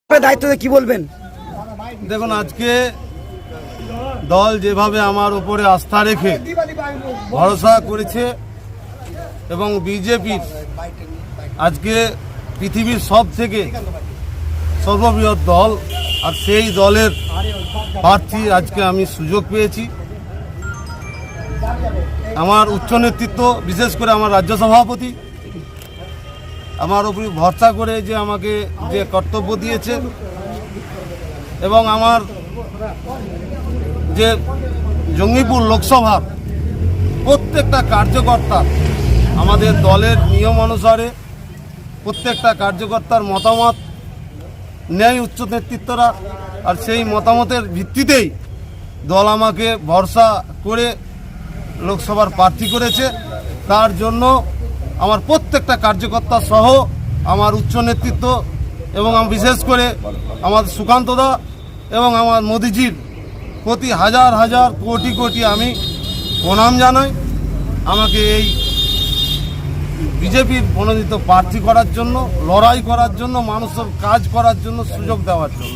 দায়িত্বতে কি বলবেন? দেখুন, আজকে দল যেভাবে আমার উপরে আস্থা রেখে ভরসা করেছে এবং বিজেপির আজকে পৃথিবীর সব থেকে সর্ববৃহৎ দল, আর সেই দলের প্রার্থী আজকে আমি সুযোগ পেয়েছি। আমার উচ্চ নেতৃত্ব, বিশেষ করে আমার রাজ্য সভাপতি আমার উপরে ভরসা করে যে আমাকে যে কর্তব্য দিয়েছে, এবং আমার যে জঙ্গিপুর লোকসভার প্রত্যেকটা কার্যকর্তা আমাদের দলের নিয়ম অনুসারে প্রত্যেকটা কার্যকর্তার মতামত নেয় উচ্চ নেতৃত্বরা, আর সেই মতামতের ভিত্তিতেই দল আমাকে ভরসা করে লোকসভার প্রার্থী করেছে। তার জন্য আমার প্রত্যেকটা কার্যকর্তা সহ আমার উচ্চ নেতৃত্ব এবং বিশেষ করে আমার সুকান্তদা এবং আমার মোদিজির প্রতি হাজার হাজার কোটি কোটি আমি প্রণাম জানাই, আমাকে এই বিজেপির মনোনীত প্রার্থী করার জন্য, লড়াই করার জন্য, মানুষের কাজ করার জন্য সুযোগ দেওয়ার জন্য।